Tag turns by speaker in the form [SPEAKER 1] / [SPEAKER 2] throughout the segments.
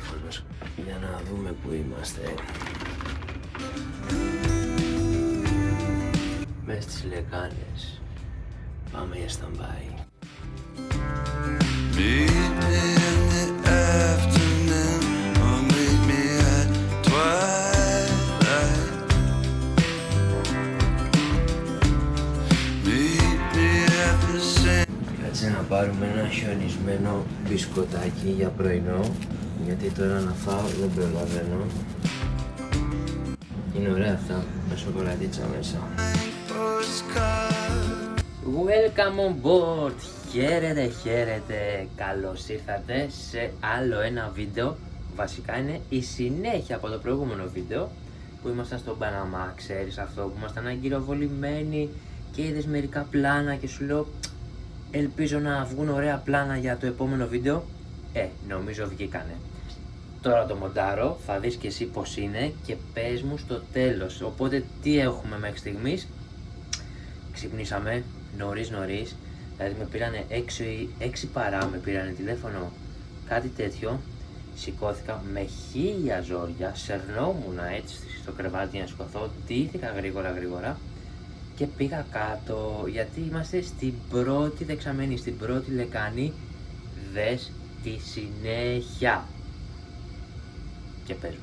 [SPEAKER 1] τηλέφωνος για να δούμε που είμαστε. Μες στις λεκάνες. Πάμε για stand-by. Κάτσε να πάρουμε ένα χιονισμένο μπισκοτάκι για πρωινό, γιατί τώρα να φάω δεν προλαβαίνω. Είναι ωραία αυτά, με σοκολατίτσα μέσα. Welcome on board! Χαίρετε! Καλώς ήρθατε σε άλλο ένα βίντεο. Βασικά είναι η συνέχεια από το προηγούμενο βίντεο που ήμασταν στον Παναμά. Ξέρεις αυτό που ήμασταν αγκυροβολημένοι και είδες μερικά πλάνα και σου λέω ελπίζω να βγουν ωραία πλάνα για το επόμενο βίντεο. Νομίζω βγήκανε. Τώρα το μοντάρω, θα δεις και εσύ πως είναι και πες μου στο τέλος. Οπότε τι έχουμε μέχρι στιγμής? Ξυπνήσαμε νωρίς, δηλαδή με πήρανε 6 παρά, με πήρανε τηλέφωνο, κάτι τέτοιο. Σηκώθηκα με 1000 ζόρια, σερνόμουν έτσι στο κρεβάτι να σηκωθώ, ντύθηκα γρήγορα και πήγα κάτω, γιατί είμαστε στην πρώτη δεξαμενή, στην πρώτη λεκάνη. Δες τη συνέχεια και πες μου.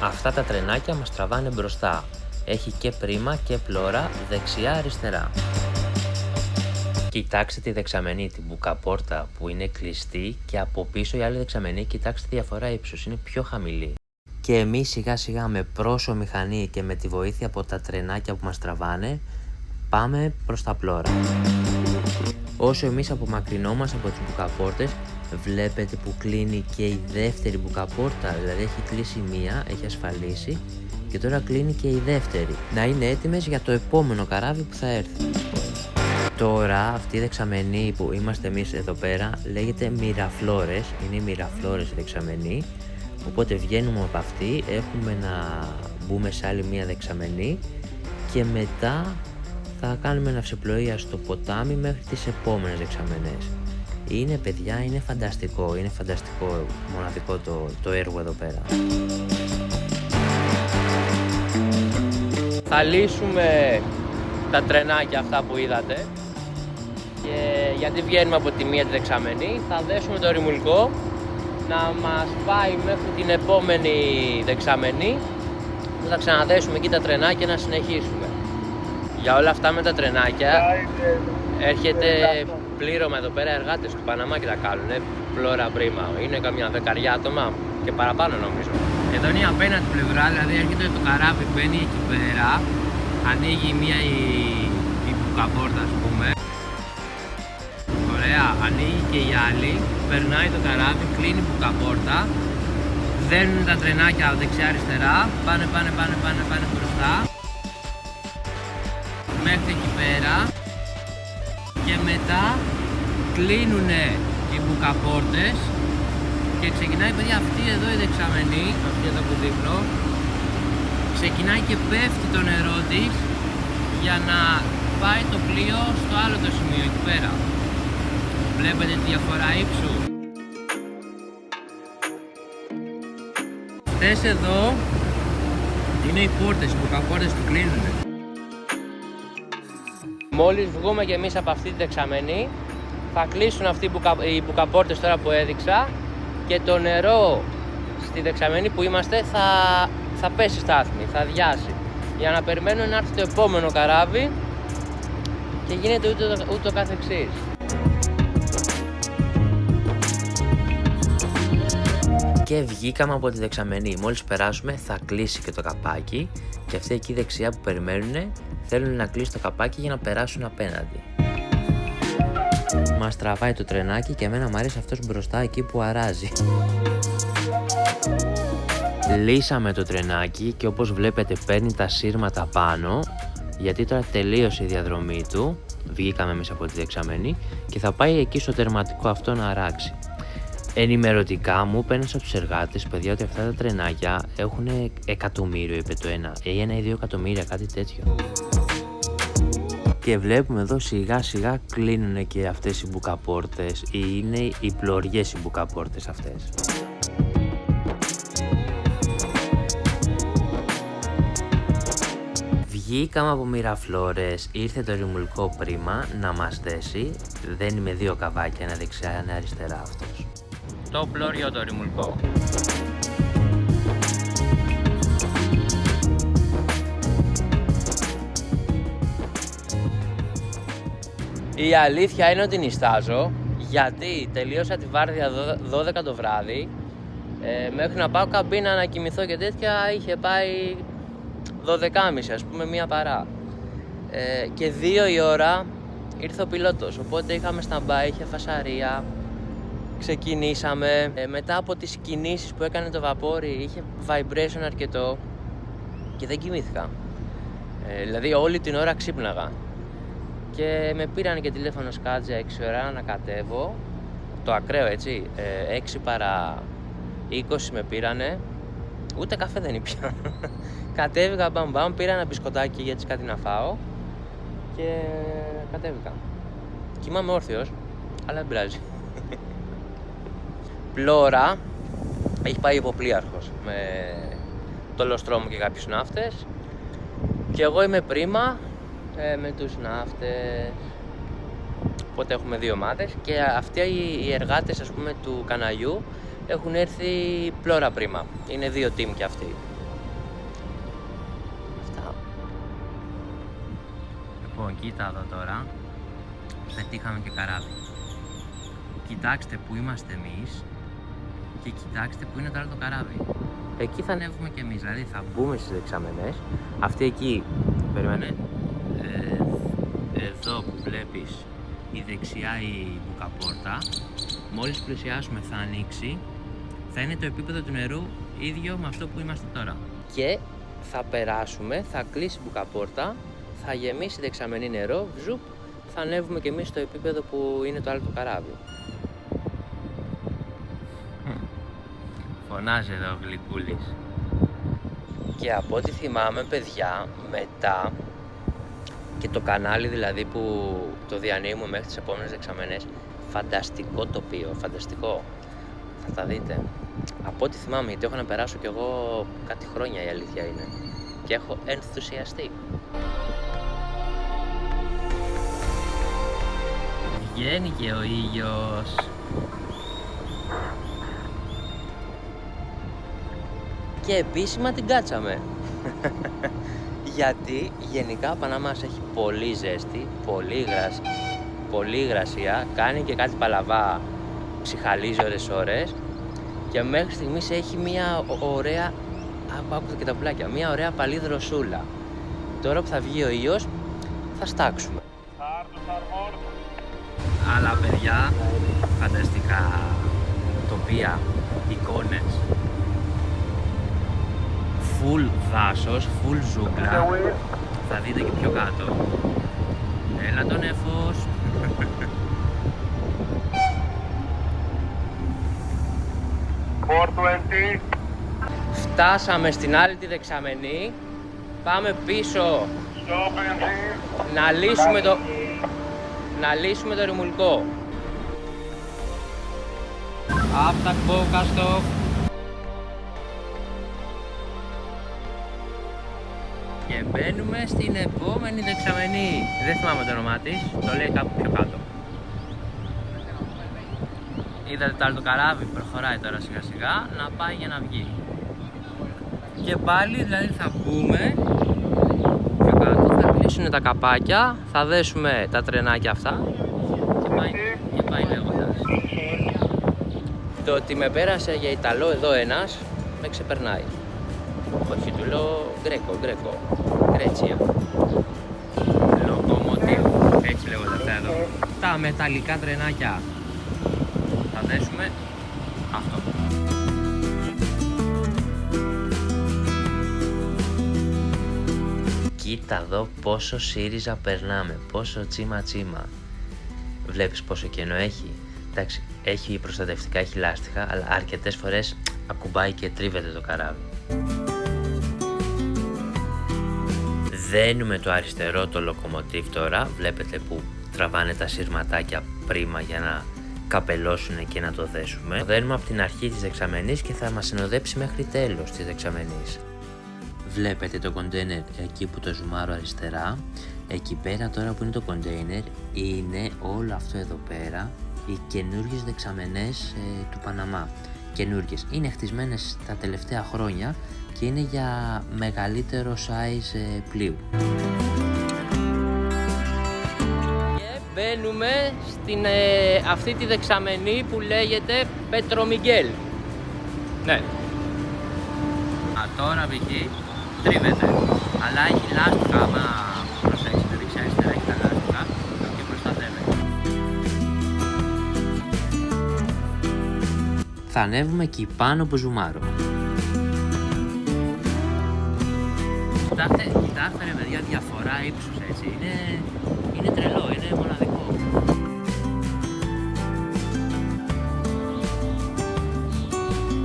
[SPEAKER 1] Αυτά τα τρενάκια μας τραβάνε μπροστά. Έχει και πρίμα και πλώρα δεξιά-αριστερά. Κοιτάξτε τη δεξαμενή, την μπουκαπόρτα που είναι κλειστή, και από πίσω η άλλη δεξαμενή, κοιτάξτε τη διαφορά ύψους, είναι πιο χαμηλή. Και εμείς σιγά σιγά με πρόσω μηχανή και με τη βοήθεια από τα τρενάκια που μας τραβάνε πάμε προς τα πλώρα. Όσο εμείς απομακρυνόμαστε από τις μπουκαπόρτες, βλέπετε που κλείνει και η δεύτερη μπουκαπόρτα, δηλαδή έχει κλείσει μία, έχει ασφαλίσει και τώρα κλείνει και η δεύτερη. Να είναι έτοιμες για το επόμενο καράβι που θα έρθει. Τώρα αυτή η δεξαμενή που είμαστε εμείς εδώ πέρα λέγεται Μυραφλόρες, είναι η Μυραφλόρες η δεξαμενή, οπότε βγαίνουμε από αυτή, έχουμε να μπούμε σε άλλη μία δεξαμενή και μετά θα κάνουμε ναυσιπλοεία στο ποτάμι μέχρι τις επόμενες δεξαμενές. Είναι παιδιά, είναι φανταστικό, μοναδικό το έργο εδώ πέρα. Θα λύσουμε τα τρενάκια αυτά που είδατε και γιατί βγαίνουμε από τη μία τη δεξαμενή θα δέσουμε το ρημουλκό να μας πάει μέχρι την επόμενη δεξαμενή που θα ξαναδέσουμε εκεί τα τρενάκια να συνεχίσουμε. Για όλα αυτά με τα τρενάκια έρχεται πλήρωμα εδώ πέρα, εργάτες του Παναμά και τα κάνουν, πλώρα πρίμα, είναι καμιά 10 άτομα και παραπάνω νομίζω. Εδώ είναι η απέναντι πλευρά, δηλαδή έρχεται το καράβι, μπαίνει εκεί πέρα, ανοίγει μία η μπουκαπόρτα ας πούμε. Ωραία, ανοίγει και η άλλη, περνάει το καράβι, κλείνει η μπουκαπόρτα, δένουν τα τρενάκια δεξιά-αριστερά, πάνε μπροστά μέχρι εκεί πέρα και μετά κλείνουνε οι μπουκαπόρτες και ξεκινάει παιδιά αυτή εδώ η δεξαμενή, αυτή εδώ που δείχνω, ξεκινάει και πέφτει το νερό της για να πάει το πλοίο στο άλλο το σημείο εκεί πέρα. Βλέπετε τη διαφορά ύψου. Αυτές εδώ είναι οι πόρτες, οι μπουκαπόρτες που κλείνουνε. Μόλις βγούμε και εμείς από αυτή τη δεξαμενή θα κλείσουν αυτοί οι μπουκαπόρτες τώρα που έδειξα και το νερό στη δεξαμενή που είμαστε θα πέσει στάθμη, θα αδειάσει για να περιμένουμε να έρθει το επόμενο καράβι και γίνεται ούτω καθεξής. Και βγήκαμε από τη δεξαμενή, μόλις περάσουμε θα κλείσει και το καπάκι και αυτοί εκεί δεξιά που περιμένουν θέλουν να κλείσει το καπάκι για να περάσουν απέναντι. Μας τραβάει το τρενάκι και εμένα μου αρέσει αυτός μπροστά εκεί που αράζει. Λύσαμε το τρενάκι και όπως βλέπετε παίρνει τα σύρματα πάνω, γιατί τώρα τελείωσε η διαδρομή του, βγήκαμε εμείς από τη δεξαμενή και θα πάει εκεί στο τερματικό αυτό να αράξει. Ενημερωτικά μου είπε ένας από τους εργάτες, παιδιά, ότι αυτά τα τρενάκια έχουν εκατομμύριο, είπε το ένα, ή 1 ή 2 εκατομμύρια, κάτι τέτοιο. Και βλέπουμε εδώ σιγά σιγά κλείνουν και αυτές οι μπουκαπόρτες, ή είναι οι πλωριές οι μπουκαπόρτες αυτές. Βγήκαμε από Μυραφλόρες, ήρθε το ρημουλκό πρίμα να μας δέσει. Δεν είμαι 2 καβάκια, ένα δεξιά, ένα αριστερά αυτός. Το πλώριο το ρημουλκό. Η αλήθεια είναι ότι νηστάζω, γιατί τελείωσα τη βάρδια 12 το βράδυ. Μέχρι να πάω καμπίνα να κοιμηθώ και τέτοια είχε πάει 12.30, ας πούμε, 1 παρά. Και 2 η ώρα ήρθε ο πιλότος, οπότε είχαμε stand-by, είχε φασαρία. Ξεκινήσαμε, μετά από τις κινήσεις που έκανε το βαπόρι είχε vibration αρκετό και δεν κοιμήθηκα. Δηλαδή όλη την ώρα ξύπναγα. Και με πήραν και τηλέφωνο σκάτζα 6 ώρα να κατέβω. Το ακραίο, έτσι, 6 παρά 20 με πήρανε. Ούτε καφέ δεν ήπια. Κατέβηκα μπαμπαμ, πήρα ένα μπισκοτάκι γιατί κάτι να φάω και κατέβηκα. Κοιμάμαι όρθιος, αλλά δεν πειράζει. Πλώρα, έχει πάει υποπλοίαρχος με το λοστρό μου και κάποιους ναύτες. Και εγώ είμαι πρίμα με τους ναύτες. Οπότε έχουμε 2 ομάδες και αυτοί οι εργάτες, ας πούμε, του καναλιού έχουν έρθει πλώρα πρίμα. Είναι 2 team και αυτοί. Αυτά. Λοιπόν, κοίτα εδώ τώρα. Πετύχαμε και καράβι. Κοιτάξτε που είμαστε εμείς και κοιτάξτε που είναι τώρα το καράβι. Εκεί θα ανέβουμε κι εμείς, δηλαδή θα μπούμε στις δεξαμενές. Αυτή εκεί, περίμενε, εδώ που βλέπεις η δεξιά η μπουκαπόρτα, μόλις πλησιάσουμε θα ανοίξει, θα είναι το επίπεδο του νερού ίδιο με αυτό που είμαστε τώρα. Και θα περάσουμε, θα κλείσει η μπουκαπόρτα, θα γεμίσει η δεξαμενή νερό, βζουπ, θα ανέβουμε κι εμείς στο επίπεδο που είναι το άλλο το καράβι. Φωνάζει εδώ ο Γλυκούλης. Και από ό,τι θυμάμαι, παιδιά, μετά και το κανάλι δηλαδή που το διανύμουμε μέχρι τις επόμενες δεξαμενές, φανταστικό τοπίο, φανταστικό. Θα τα δείτε. Από ό,τι θυμάμαι, γιατί έχω να περάσω κι εγώ κάτι χρόνια, η αλήθεια είναι. Και έχω ενθουσιαστεί. Βγαίνει και ο ήλιος. Και επίσημα την κάτσαμε. Γιατί γενικά Παναμάς έχει πολύ ζέστη, πολύ υγρασία, κάνει και κάτι παλαβά, ψυχαλίζει ώρες και μέχρι στιγμής έχει μια ωραία, άκουσα και τα πουλάκια, μια ωραία παλή δροσούλα. Τώρα που θα βγει ο ήλιος θα στάξουμε. Άλλα παιδιά, φανταστικά τοπία, εικόνες. Full δάσος, full ζούγκλα. Θα δείτε και πιο κάτω. Έλα το νεφός. Φτάσαμε στην άλλη τη δεξαμενή. Πάμε πίσω να λύσουμε το ρημουλκό. Αυτά κόκαστο. Και μπαίνουμε στην επόμενη δεξαμενή. Δεν θυμάμαι το όνομά της, το λέει κάπου πιο κάτω. Είδατε το άλλο το καράβι, προχωράει τώρα σιγά σιγά να πάει για να βγει. Και πάλι δηλαδή θα μπούμε πιο κάτω, θα κλείσουν τα καπάκια, θα δέσουμε τα τρενάκια αυτά και πάει λέγοντας. Το ότι με πέρασε για Ιταλό εδώ ένας με ξεπερνάει. Όχι, του λέω Γκρέκο, Γκρέτσια. Λοκομοτίβ, έτσι λέγονται αυτά εδώ. Τα μεταλλικά τρενάκια. Θα δέσουμε αυτό. Κοίτα εδώ πόσο ΣΥΡΙΖΑ περνάμε, πόσο τσίμα. Βλέπεις πόσο κενό έχει. Εντάξει, έχει προστατευτικά, έχει λάστιχα, αλλά αρκετές φορές ακουμπάει και τρίβεται το καράβι. Δένουμε το αριστερό το λοκομοτίβ τώρα, βλέπετε που τραβάνε τα σύρματάκια πρίμα για να καπελώσουν και να το δέσουμε. Το δένουμε από την αρχή της δεξαμενής και θα μας συνοδέψει μέχρι τέλος της δεξαμενής. Βλέπετε το κοντέινερ εκεί που το ζουμάρω αριστερά. Εκεί πέρα τώρα που είναι το κοντέινερ είναι όλο αυτό εδώ πέρα οι καινούργιες δεξαμενές του Παναμά. Καινούργιες. Είναι χτισμένες τα τελευταία χρόνια και είναι για μεγαλύτερο size πλοίου. Και μπαίνουμε στην αυτή τη δεξαμενή που λέγεται Πετρομιγγέλ. Ναι. Τώρα βγει, τρίβεται, αλλά έχει λάστιχα, άμα προσέξετε δεξιά-αριστερά έχει τα λάστιχα και προστατεύεται. Θα ανέβουμε εκεί πάνω που ζουμάρω. Κοιτάξτε ρε παιδιά, διαφορά ύψους έτσι, είναι τρελό, είναι μοναδικό.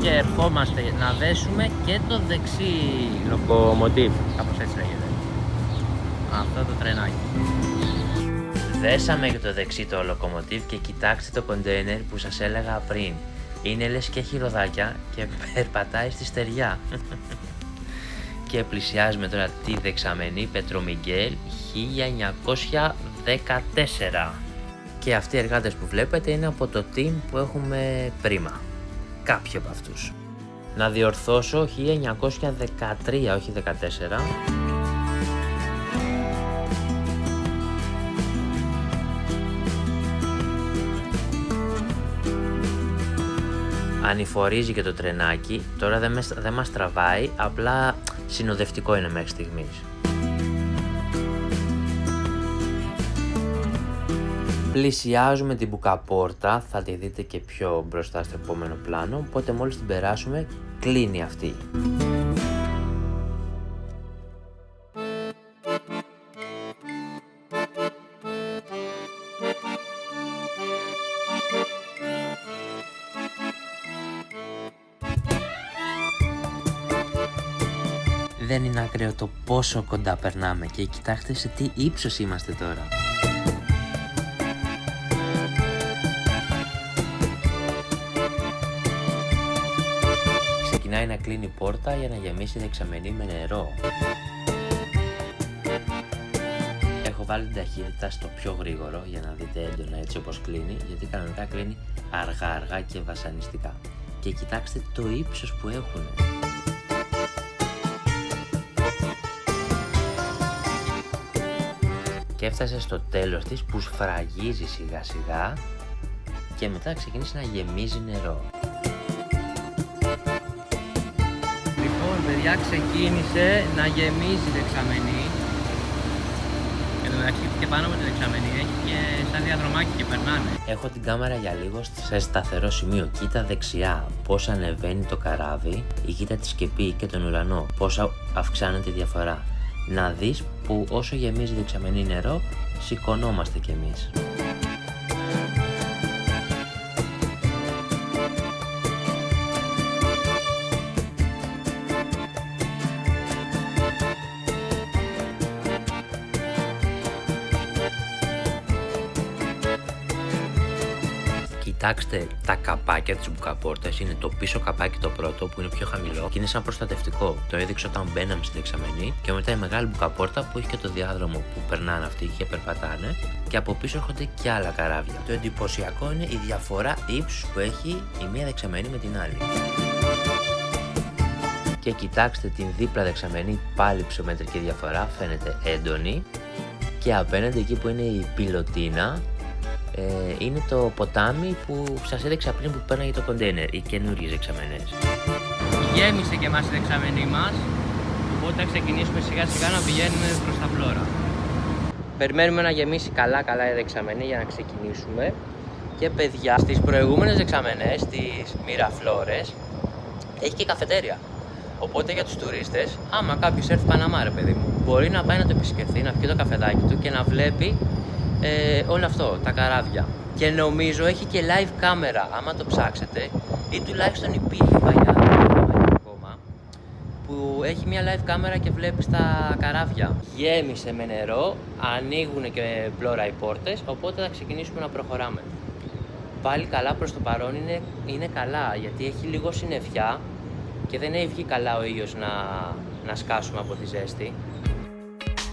[SPEAKER 1] Και ερχόμαστε να δέσουμε και το δεξί λοκομοτίβ, κάπως έτσι λέγεται, αυτό το τρενάκι. Δέσαμε και το δεξί το λοκομοτίβ και κοιτάξτε το κοντέινερ που σας έλεγα πριν. Είναι λες και έχει ροδάκια και περπατάει στη στεριά. Και πλησιάζουμε τώρα τη δεξαμενή Πετρομιγγέλ 1914. Και αυτοί οι εργάτες που βλέπετε είναι από το team που έχουμε πρίμα. Κάποιοι από αυτούς. Να διορθώσω, 1913, όχι 14. Ανηφορίζει και το τρενάκι, τώρα δεν μας τραβάει, απλά συνοδευτικό είναι μέχρι στιγμής. Πλησιάζουμε την μπουκαπόρτα, θα τη δείτε και πιο μπροστά στο επόμενο πλάνο, οπότε μόλις την περάσουμε κλείνει αυτή. Δεν είναι ακραίο το πόσο κοντά περνάμε και κοιτάξτε σε τι ύψος είμαστε τώρα. Ξεκινάει να κλείνει η πόρτα για να γεμίσει η δεξαμενή με νερό. Έχω βάλει την ταχύτητα στο πιο γρήγορο για να δείτε έντονα έτσι όπως κλείνει, γιατί κανονικά κλείνει αργά και βασανιστικά. Και κοιτάξτε το ύψος που έχουν. Και έφτασε στο τέλος της που σφραγίζει σιγά σιγά και μετά ξεκίνησε να γεμίζει νερό. Λοιπόν παιδιά, ξεκίνησε να γεμίζει η δεξαμενή. Εν τω μεταξύ και πάνω από τη δεξαμενή έχει και σαν διαδρομάκι και περνάνε. Έχω την κάμερα για λίγο σε σταθερό σημείο. Κοίτα δεξιά πώς ανεβαίνει το καράβι ή κοίτα τη σκεπή και τον ουρανό πόσα αυξάνεται η διαφορά. Να δεις που όσο γεμίζει η δεξαμενή νερό, σηκωνόμαστε κι εμείς. Κοιτάξτε τα καπάκια της μπουκαπόρτας, είναι το πίσω καπάκι το πρώτο που είναι πιο χαμηλό και είναι σαν προστατευτικό. Το έδειξε όταν μπαίναμε στη δεξαμενή και μετά η μεγάλη μπουκαπόρτα που έχει και το διάδρομο που περνάνε αυτοί και περπατάνε και από πίσω έρχονται και άλλα καράβια. Το εντυπωσιακό είναι η διαφορά ύψους που έχει η μία δεξαμενή με την άλλη. Και κοιτάξτε την δίπλα δεξαμενή, πάλι ψωμετρική διαφορά, φαίνεται έντονη και απέναντι εκεί που είναι η πιλωτίνα είναι το ποτάμι που σας έδειξα πριν που πέρναγε το κοντέινερ, οι καινούργιες δεξαμενές. Γέμισε και εμάς η δεξαμενή μας, οπότε θα ξεκινήσουμε σιγά σιγά να πηγαίνουμε προς τα Φλόρα. Περιμένουμε να γεμίσει καλά η δεξαμενή για να ξεκινήσουμε. Και παιδιά, στις προηγούμενες δεξαμενές, στις Μυραφλόρες, έχει και καφετέρια. Οπότε για τους τουρίστες, άμα κάποιος έρθει Παναμά ρε παιδί μου, μπορεί να πάει να το επισκεφθεί, να πιει το καφεδάκι του και να βλέπει όλο αυτό, τα καράβια. Και νομίζω έχει και live κάμερα, άμα το ψάξετε, ή τουλάχιστον υπήρχε παλιά ακόμα, που έχει μια live κάμερα και βλέπεις τα καράβια. Γέμισε με νερό, ανοίγουν και πλώρα οι πόρτες, οπότε θα ξεκινήσουμε να προχωράμε. Πάλι καλά προς το παρόν είναι καλά, γιατί έχει λίγο συννεφιά και δεν έχει βγει καλά ο ήλιος να σκάσουμε από τη ζέστη.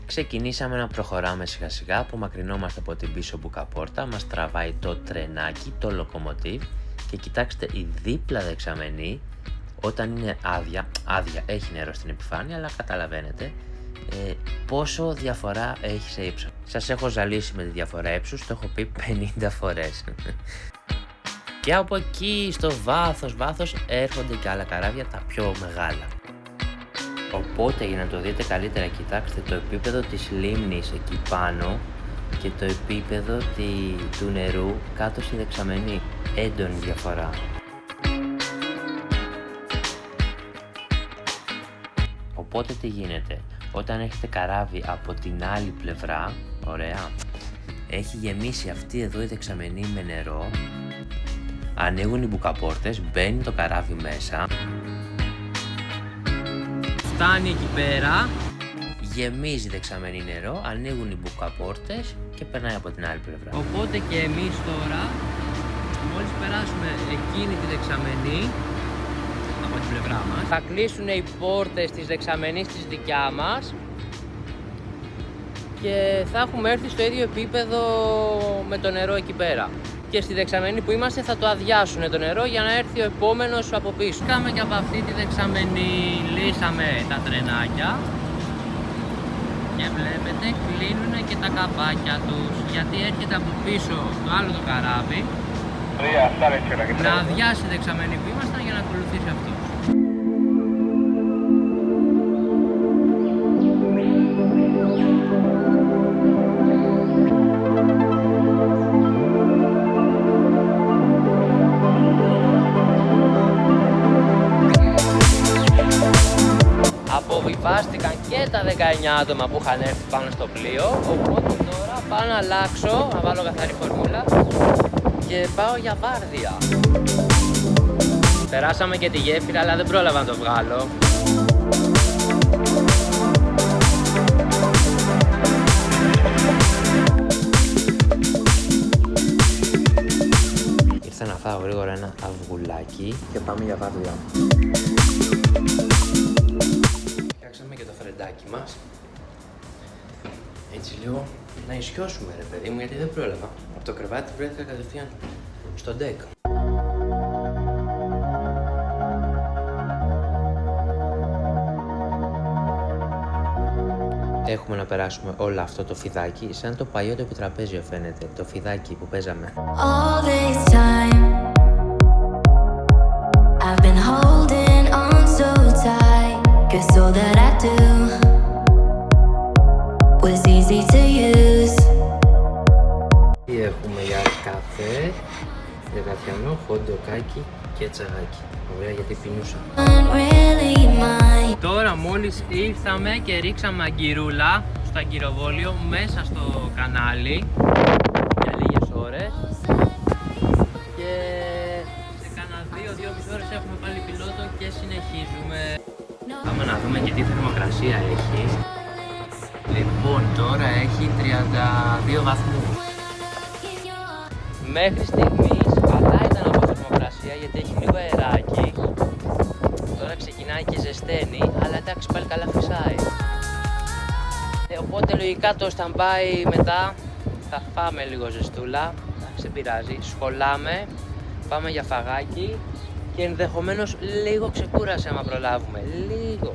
[SPEAKER 1] Ξεκινήσαμε να προχωράμε σιγά σιγά, απομακρυνόμαστε από την πίσω μπουκαπόρτα, μας τραβάει το τρενάκι, το λοκομοτίβ και κοιτάξτε η δίπλα δεξαμενή όταν είναι άδεια, έχει νερό στην επιφάνεια, αλλά καταλαβαίνετε πόσο διαφορά έχει σε ύψος. Σας έχω ζαλίσει με τη διαφορά ύψους, το έχω πει 50 φορές. Και από εκεί στο βάθος έρχονται και άλλα καράβια, τα πιο μεγάλα. Οπότε για να το δείτε καλύτερα, κοιτάξτε το επίπεδο της λίμνης εκεί πάνω και το επίπεδο του νερού κάτω στη δεξαμενή. Έντονη διαφορά. Οπότε τι γίνεται, όταν έχετε καράβι από την άλλη πλευρά, ωραία, έχει γεμίσει αυτή εδώ η δεξαμενή με νερό, ανοίγουν οι μπουκαπόρτες, μπαίνει το καράβι μέσα, φτάνει εκεί πέρα, γεμίζει δεξαμενή νερό, ανοίγουν οι μπουκαπόρτες και περνάει από την άλλη πλευρά. Οπότε και εμείς τώρα, μόλις περάσουμε εκείνη τη δεξαμενή από την πλευρά μας, θα κλείσουν οι πόρτες της δεξαμενής της δικιά μας και θα έχουμε έρθει στο ίδιο επίπεδο με το νερό εκεί πέρα. Και στη δεξαμενή που είμαστε θα το αδειάσουν το νερό για να έρθει ο επόμενος από πίσω. Κάμε και από αυτή τη δεξαμενή, λύσαμε τα τρενάκια και βλέπετε κλείνουν και τα καπάκια τους, γιατί έρχεται από πίσω το άλλο το καράβι να αδειάσει τη δεξαμενή που ήμασταν για να ακολουθήσει αυτός. Αποβιβάστηκαν και τα 19 άτομα που είχαν έρθει πάνω στο πλοίο, οπότε τώρα πάω να αλλάξω, να βάλω καθαρή φορμούλα και πάω για βάρδια. Περάσαμε και τη γέφυρα, αλλά δεν πρόλαβα να το βγάλω. Ήρθα να φάω γρήγορα ένα αυγουλάκι και πάμε για βάρδια. Φτιάξαμε και το φρεντάκι μας. Έτσι λίγο να ισιώσουμε ρε παιδί μου, γιατί δεν πρόλαβα. Από το κρεβάτι βρέθηκα κατευθείαν στο ντεκ. Έχουμε να περάσουμε όλο αυτό το φιδάκι, σαν το παλιό το επιτραπέζιο φαίνεται, το φιδάκι που παίζαμε. All this time I've been holding on so tight, 'cause all that I do was easy to use. Τι έχουμε για καφέ, δεκατιανό, χοντοκάκι και τσαγάκι. Ωραία, γιατί πεινούσα. Τώρα μόλις ήρθαμε και ρίξαμε αγκυρούλα στο αγκυροβόλιο μέσα στο κανάλι για λίγες ώρες και σε κάνα 2-2,5 ώρες έχουμε πάλι πιλότο και συνεχίζουμε. Πάμε να δούμε και τι θερμοκρασία έχει. Λοιπόν, τώρα έχει 32 βαθμούς. Μέχρι στιγμής καλά ήταν από θερμοκρασία, γιατί έχει λίγο αεράκι. Τώρα ξεκινάει και ζεσταίνει, αλλά εντάξει πάλι καλά φυσάει. Οπότε λογικά το stand-by μετά θα φάμε λίγο ζεστούλα. Εντάξει, δεν πειράζει, σχολάμε, πάμε για φαγάκι και ενδεχομένως λίγο ξεκούρασε άμα προλάβουμε, λίγο.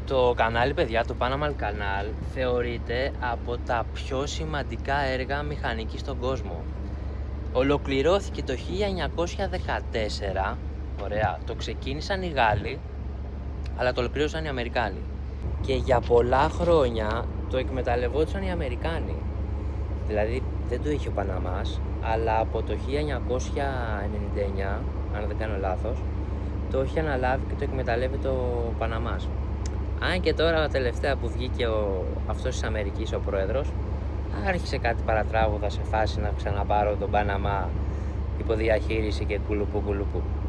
[SPEAKER 1] Το κανάλι, παιδιά, το Panama Canal θεωρείται από τα πιο σημαντικά έργα μηχανικής στον κόσμο. Ολοκληρώθηκε το 1914, ωραία, το ξεκίνησαν οι Γάλλοι, αλλά το ολοκλήρωσαν οι Αμερικάνοι. Και για πολλά χρόνια το εκμεταλλευόντουσαν οι Αμερικάνοι. Δηλαδή δεν το είχε ο Παναμάς, αλλά από το 1999, αν δεν κάνω λάθος, το είχε αναλάβει και το εκμεταλλεύεται ο Παναμάς. Αν και τώρα τελευταία που βγήκε αυτός της Αμερικής, ο πρόεδρος, άρχισε κάτι παρατράγουδα σε φάση να ξαναπάρω τον Παναμά υποδιαχείριση και κουλουπού.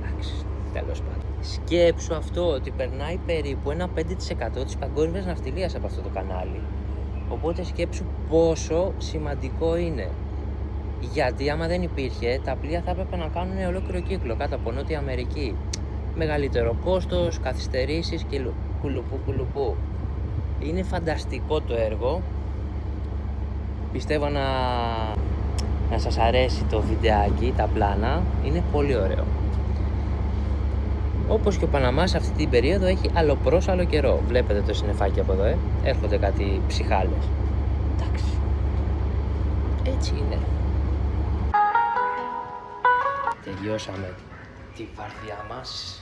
[SPEAKER 1] Εντάξει, τέλος πάντων. Σκέψου αυτό, ότι περνάει περίπου ένα 5% της παγκόσμιας ναυτιλίας από αυτό το κανάλι. Οπότε σκέψου πόσο σημαντικό είναι. Γιατί άμα δεν υπήρχε, τα πλοία θα έπρεπε να κάνουν ολόκληρο κύκλο κάτω από Νότια Αμερική. Μεγαλύτερο κόστος, καθυστερήσεις και κουλουπού. Είναι φανταστικό το έργο. Πιστεύω να σας αρέσει το βιντεάκι, τα πλάνα. Είναι πολύ ωραίο. Όπως και ο Παναμάς αυτή την περίοδο έχει άλλο καιρό. Βλέπετε το συννεφάκι από εδώ, έρχονται κάτι ψυχάλες. Εντάξει. Έτσι είναι. Τελειώσαμε τη βάρδιά μας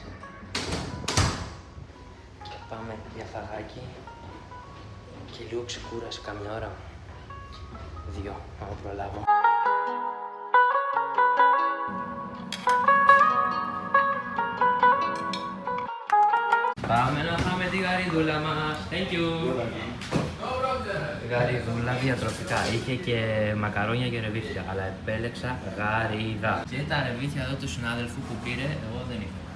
[SPEAKER 1] και πάμε για φαγάκι και λίγο ξεκούραση καμιά ώρα. 2, άμα προλάβω. Πάμε να φάμε τη γαριδούλα μας. Thank you. Γαριδούλα διατροφικά. Είχε και μακαρόνια και ρεβίθια, αλλά επέλεξα γαρίδα. Και τα ρεβίθια εδώ του συνάδελφου που πήρε, εγώ δεν ήθελα.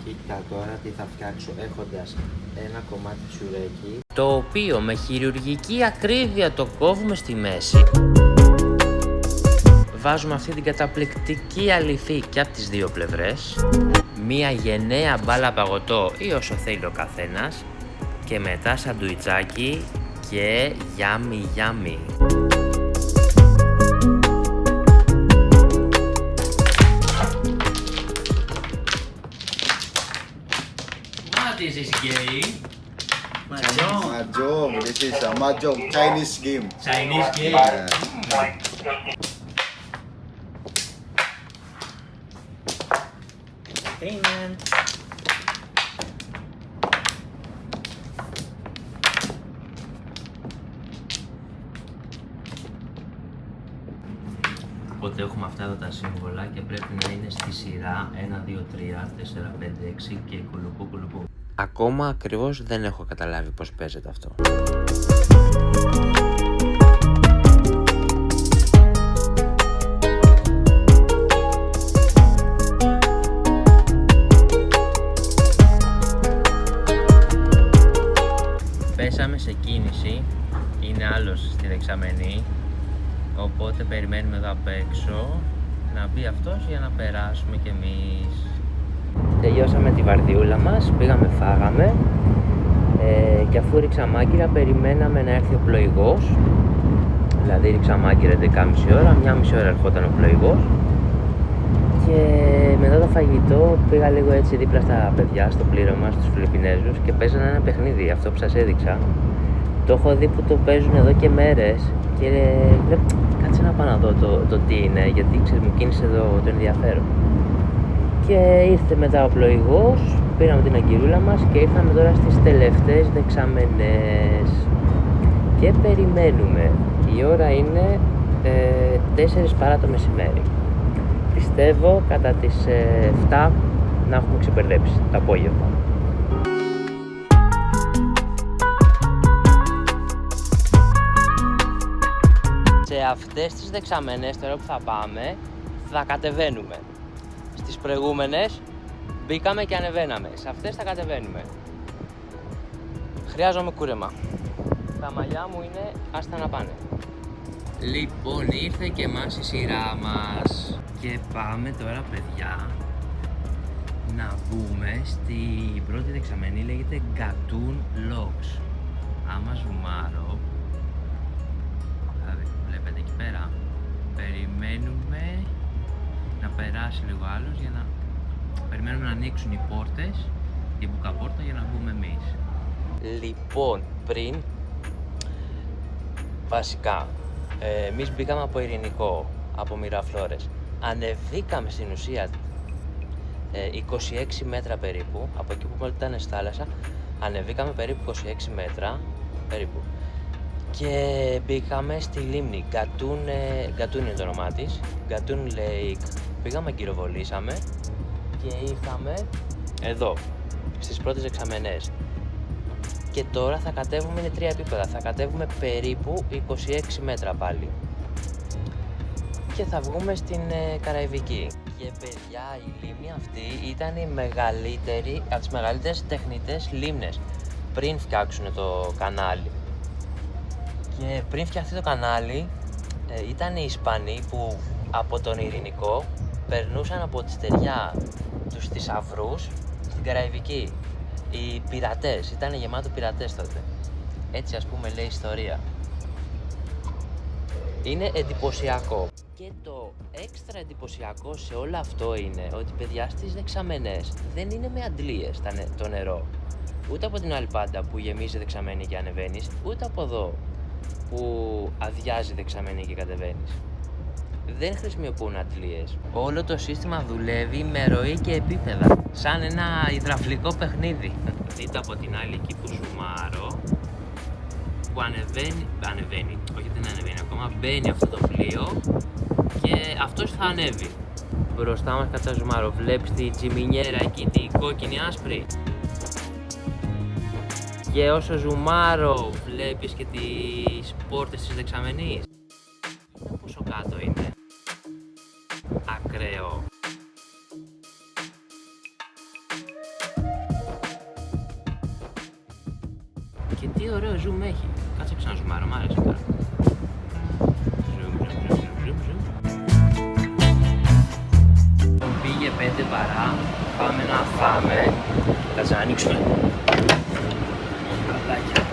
[SPEAKER 1] Κοίτα τώρα τι θα φτιάξω έχοντας ένα κομμάτι σουρέκι, το οποίο με χειρουργική ακρίβεια το κόβουμε στη μέση. Βάζουμε αυτή την καταπληκτική αληφή και από τις δύο πλευρές. Μία γενναία μπάλα παγωτό ή όσο θέλει ο καθένας. Και μετά σαντουιτσάκι και γιάμι. What is this game?
[SPEAKER 2] Mahjong. This is a mahjong Chinese game.
[SPEAKER 1] Chinese game? Entertainment. Οπότε έχουμε αυτά εδώ τα σύμβολα και πρέπει να είναι στη σειρά 1, 2, 3, 4, 5, 6 και κουλουπού. Ακόμα ακριβώς δεν έχω καταλάβει πώς παίζεται αυτό. Πέσαμε σε κίνηση, είναι άλλος στη δεξαμενή, οπότε περιμένουμε εδώ απ' έξω να μπει αυτός για να περάσουμε κι εμείς. Τελειώσαμε τη βαρδιούλα μας, πήγαμε φάγαμε και αφού ρίξα μάγκυρα περιμέναμε να έρθει ο πλοηγός. Δηλαδή ρίξα μάγκυρα 11,5 ώρα, 1,5 ώρα ερχόταν ο πλοηγός. Και μετά το φαγητό πήγα λίγο έτσι δίπλα στα παιδιά, στο πλήρωμα, στους Φιλιππινέζους και παίζανε ένα παιχνίδι, αυτό που σας έδειξα. Το έχω δει που το παίζουν εδώ και μέρες και λέω κάτσε να πάω να δω το τι είναι, γιατί ξέρεις μου κίνησε εδώ το ενδιαφέρον. Και ήρθε μετά ο πλοηγός, πήραμε την αγκυρούλα μας και ήρθαμε τώρα στις τελευταίες δεξαμενές και περιμένουμε. Η ώρα είναι 4 παρά το μεσημέρι. Πιστεύω κατά τις 7 να έχουμε ξεπερδέψει το απόγευμα. Σε αυτές τις δεξαμενές τώρα που θα πάμε θα κατεβαίνουμε. Στις προηγούμενες μπήκαμε και ανεβαίναμε. Σε αυτές θα κατεβαίνουμε. Χρειάζομαι κούρεμα. Τα μαλλιά μου είναι άστα να πάνε. Λοιπόν, ήρθε και εμάς η σειρά μας. Και πάμε τώρα παιδιά να μπούμε στην πρώτη δεξαμενή, λέγεται Gatun Locks. Άμα ζουμάρω, δηλαδή βλέπετε εκεί πέρα, περιμένουμε να περάσει λίγο άλλος για να περιμένουμε να ανοίξουν οι πόρτες, η μπουκαπόρτα για να μπούμε εμείς. Λοιπόν, πριν βασικά εμείς μπήκαμε από Ειρηνικό, από Μυραφλόρες. Ανεβήκαμε στην ουσία 26 μέτρα περίπου, από εκεί που ήταν στη θάλασσα, ανεβήκαμε περίπου 26 μέτρα περίπου και μπήκαμε στη λίμνη Gatun είναι το όνομά της, Gatun Lake. Πήγαμε, κυροβολήσαμε και ήρθαμε εδώ στις πρώτες δεξαμενές και τώρα θα κατέβουμε, είναι 3 επίπεδα, θα κατέβουμε περίπου 26 μέτρα πάλι και θα βγούμε στην Καραϊβική. Και παιδιά, η λίμνη αυτή ήταν η μεγαλύτερη, από τις μεγαλύτερες τεχνητές λίμνες πριν φτιάξουν το κανάλι. Και πριν φτιαχτεί το κανάλι ήταν οι Ισπανοί που από τον Ειρηνικό περνούσαν από τη στεριά τους θησαυρούς στην Καραϊβική. Οι πειρατές, ήταν γεμάτο πειρατές τότε. Έτσι ας πούμε λέει η ιστορία. Είναι εντυπωσιακό. Και το έξτρα εντυπωσιακό σε όλο αυτό είναι ότι παιδιά στις δεξαμενές δεν είναι με αντλίες το νερό. Ούτε από την άλλη πάντα που γεμίζει δεξαμενή και ανεβαίνεις, ούτε από εδώ που αδειάζει δεξαμενή και κατεβαίνεις. Δεν χρησιμοποιούν αντλίες. Όλο το σύστημα δουλεύει με ροή και επίπεδα, σαν ένα υδραυλικό παιχνίδι. Δείτε από την άλλη εκεί που ζουμάρω, που ανεβαίνει, όχι δεν ανεβαίνει ακόμα, μπαίνει αυτό το πλοίο και αυτός θα ανέβει. Μπροστά μας κατά ζουμάρω, βλέπεις τη τσιμινιέρα εκεί, τη κόκκινη άσπρη. Και όσο ζουμάρω βλέπεις και τις πόρτες της δεξαμενής. Πόσο κάτω είναι. Ακραίο. Και τι ωραίο zoom έχει. Κάτσε ξαναζουμάρω, μ' άρεσε τώρα. Zoom. Πήγε 5 παρά, πάμε να φάμε. Κάτσε να ανοίξουμε. Καλάκια.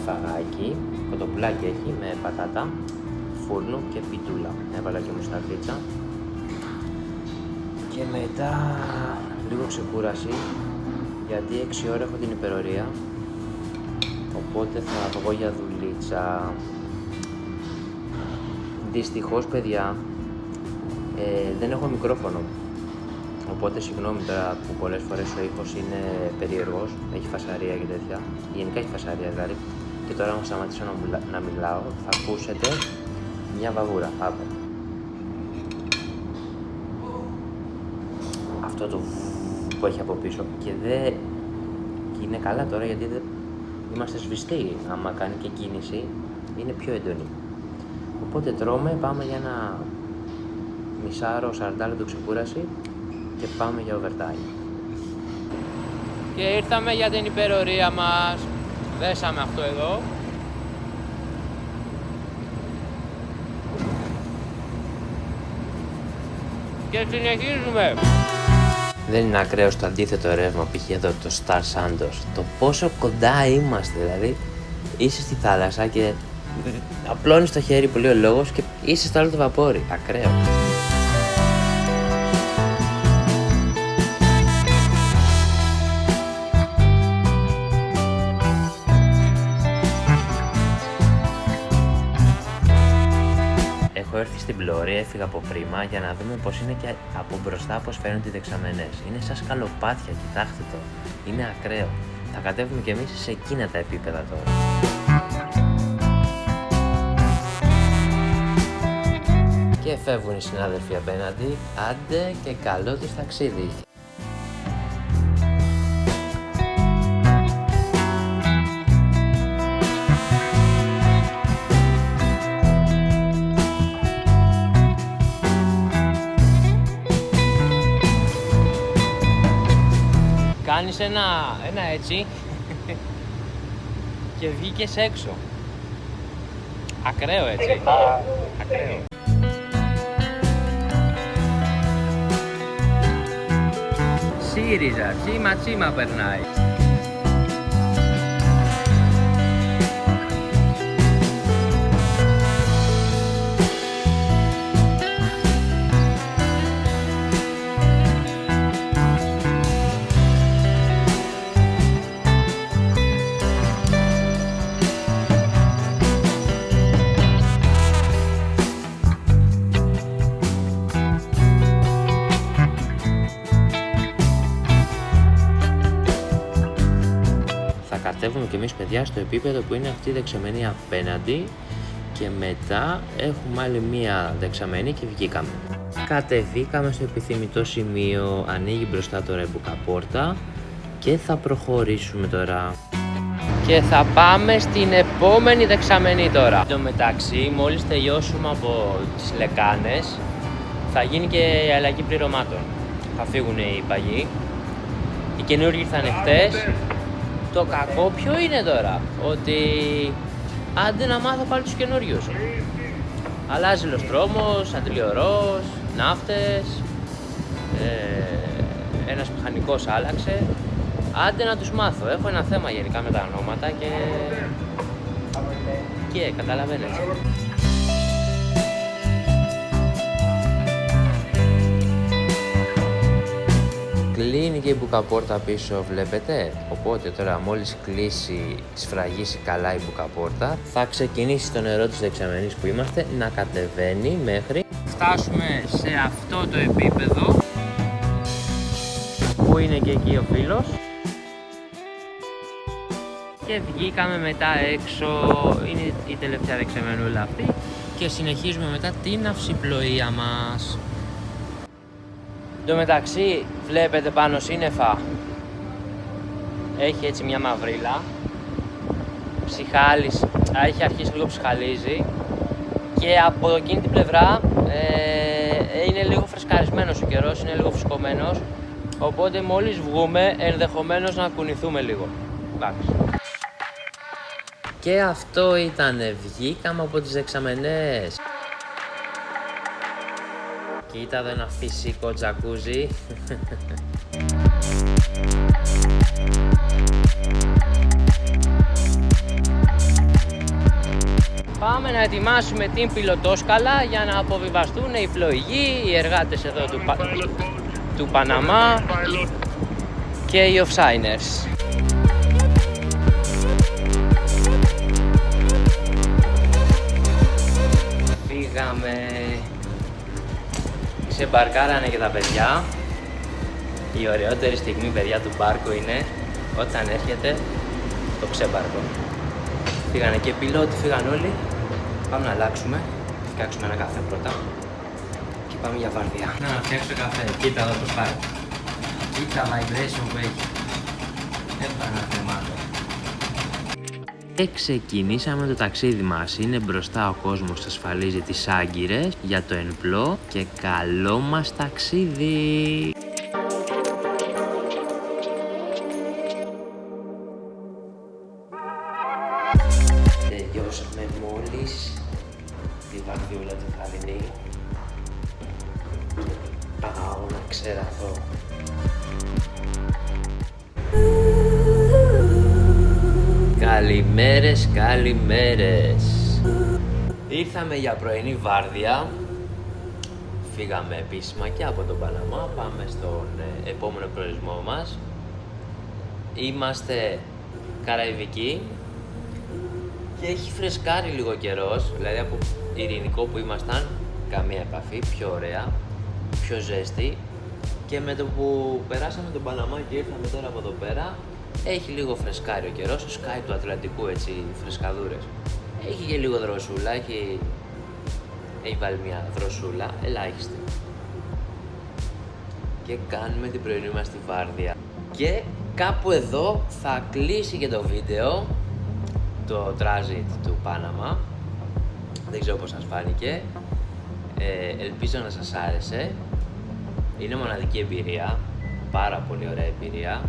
[SPEAKER 1] Φαγάκι, κοτοπουλάκι έχει με πατάτα, φούρνο και πιτούλα. Έβαλα και μουσταρδίτσα. Και μετά λίγο ξεκούραση, γιατί 6 ώρα έχω την υπερορία. Οπότε θα βγω για δουλίτσα. Δυστυχώς παιδιά, δεν έχω μικρόφωνο. Οπότε συγγνώμη τώρα που πολλές φορές ο ήχος είναι περίεργος, έχει φασαρία και τέτοια. Γενικά έχει φασαρία δηλαδή. Και τώρα αν σταματήσω να μιλάω θα ακούσετε μια βαβούρα. Πάμε. Αυτό το που έχει από πίσω και είναι καλά τώρα γιατί δεν είμαστε σβηστοί. Άμα κάνει και κίνηση είναι πιο έντονη. Οπότε τρώμε, πάμε για ένα μισάρο, 40 λεπτό ξεκούραση και πάμε για overtime. Και ήρθαμε για την υπερορία μας. Δέσαμε αυτό εδώ. Και συνεχίζουμε. Δεν είναι ακραίο στο αντίθετο ρεύμα που είχε εδώ το Star Santos. Το πόσο κοντά είμαστε, δηλαδή είσαι στη θάλασσα και απλώνεις το χέρι που λέει ο λόγος και είσαι στο άλλο το βαπόρι. Ακραίο. Έχω έρθει στην Πλώρη, έφυγα από πρίμα για να δούμε πως είναι και από μπροστά πως φαίνονται οι δεξαμενές. Είναι σαν σκαλοπάτια, κοιτάξτε το. Είναι ακραίο. Θα κατέβουμε κι εμείς σε εκείνα τα επίπεδα τώρα. Και φεύγουν οι συνάδελφοι απέναντι. Άντε και καλό τους ταξίδι. Κάνεις ένα έτσι και βγήκες έξω. Ακραίο έτσι. Ακραίο. ΣΥΡΙΖΑ, τσίμα περνάει. φτάνουμε κι εμείς παιδιά στο επίπεδο που είναι αυτή η δεξαμενή απέναντι και μετά έχουμε άλλη μία δεξαμενή και βγήκαμε. Κατεβήκαμε στο επιθυμητό σημείο, ανοίγει μπροστά τώρα η μπουκαπόρτα και θα προχωρήσουμε τώρα. Και θα πάμε στην επόμενη δεξαμενή τώρα. Εν τω μεταξύ, μόλις τελειώσουμε από τις λεκάνες, θα γίνει και η αλλαγή πληρωμάτων. Θα φύγουν οι παγιοί. Οι καινούργοι ήρθαν χτες. Το κακό ποιο είναι τώρα? Ότι άντε να μάθω πάλι τους καινούριους. Αλλάζει λοστρόμος, αντιλιορός, ναύτες, ένας μηχανικός άλλαξε. Άντε να τους μάθω. Έχω ένα θέμα γενικά με τα ονόματα και καταλαβαίνετε. Κλείνει και η μπουκαπόρτα πίσω, βλέπετε. Οπότε τώρα μόλις κλείσει, σφραγίσει καλά η μπουκαπόρτα, θα ξεκινήσει το νερό της δεξαμενής που είμαστε να κατεβαίνει μέχρι φτάσουμε σε αυτό το επίπεδο που είναι και εκεί ο φίλος. Και βγήκαμε μετά έξω, είναι η τελευταία δεξαμενούλα αυτή και συνεχίζουμε μετά την ναυσιπλοεία μας. Εν τω μεταξύ βλέπετε πάνω σύννεφα έχει έτσι μια μαυρίλα, έχει αρχίσει λίγο ψυχαλίζει και από εκείνη την πλευρά είναι λίγο φρεσκαρισμένος ο καιρός, είναι λίγο φουσκωμένος, οπότε μόλις βγούμε ενδεχομένως να κουνηθούμε λίγο. Εντάξει. Και αυτό ήτανε, βγήκαμε από τις δεξαμενές. Κοίτα εδώ ένα φυσικό τζακούζι. Πάμε να ετοιμάσουμε την πιλωτόσκαλα για να αποβιβαστούν οι πλοηγοί, οι εργάτες εδώ του Παναμά και οι offsiners. Ξεμπαρκάρανε και τα παιδιά. Η ωραιότερη στιγμή, παιδιά, του μπάρκου είναι όταν έρχεται το ξέμπαρκο. Φύγανε και οι πιλότοι, φύγαν όλοι. Πάμε να αλλάξουμε, να φτιάξουμε ένα καφέ πρώτα και πάμε για βάρδια. Να φτιάξω καφέ, κοίτα εδώ πως πάει. Κοίτα vibration που έχει. Έπανα θεμάτο. Και ξεκινήσαμε το ταξίδι μας. Είναι μπροστά ο κόσμος, ασφαλίζει τις άγκυρες για το ενπλό και καλό μας ταξίδι! Τελειώσαμε μόλις τη βαρδιούλα τη φαρινή. Πάω να ξεραθώ. Καλημέρες, καλημέρες. Ήρθαμε για πρωινή βάρδια. Φύγαμε επίσημα και από τον Παναμά. Πάμε στον επόμενο προορισμό μας. Είμαστε Καραϊβική και έχει φρεσκάρει λίγο καιρός. Δηλαδή από Ειρηνικό που ήμασταν, καμία επαφή, πιο ωραία, πιο ζέστη. Και με το που περάσαμε τον Παναμά και ήρθαμε τώρα από εδώ πέρα, έχει λίγο φρεσκάρει ο καιρός, στο sky του Ατλαντικού, έτσι, φρεσκαδούρες. Έχει και λίγο δροσούλα, έχει βάλει μια δροσούλα, ελάχιστη. Και κάνουμε την πρωινή μας τη βάρδια. Και κάπου εδώ θα κλείσει και το βίντεο, το transit του Πάναμα. Δεν ξέρω πώς σας φάνηκε. Ελπίζω να σας άρεσε. Είναι μοναδική εμπειρία, πάρα πολύ ωραία εμπειρία.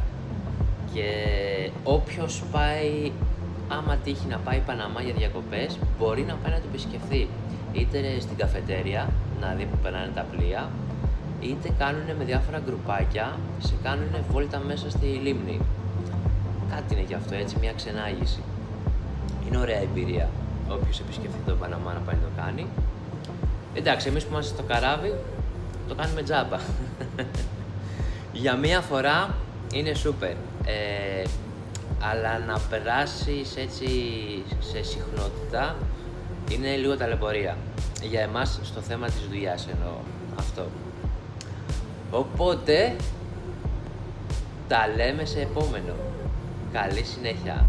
[SPEAKER 1] Και όποιος πάει, άμα τύχει να πάει Παναμά για διακοπές, μπορεί να πάει να το επισκεφθεί. Είτε στην καφετέρια, να δει που περνάνε τα πλοία, είτε κάνουνε με διάφορα γκρουπάκια, σε κάνουνε βόλτα μέσα στη λίμνη. Κάτι είναι γι' αυτό, έτσι, μια ξενάγηση. Είναι ωραία εμπειρία. Όποιος επισκεφθεί τον Παναμά να πάει να το κάνει. Εντάξει, εμείς που είμαστε στο καράβι, το κάνουμε τζάμπα. Για μία φορά είναι σούπερ. Αλλά να περάσεις έτσι σε συχνότητα είναι λίγο ταλαιπωρία. Για εμάς στο θέμα της δουλειάς εννοώ αυτό. Οπότε τα λέμε σε επόμενο. Καλή συνέχεια.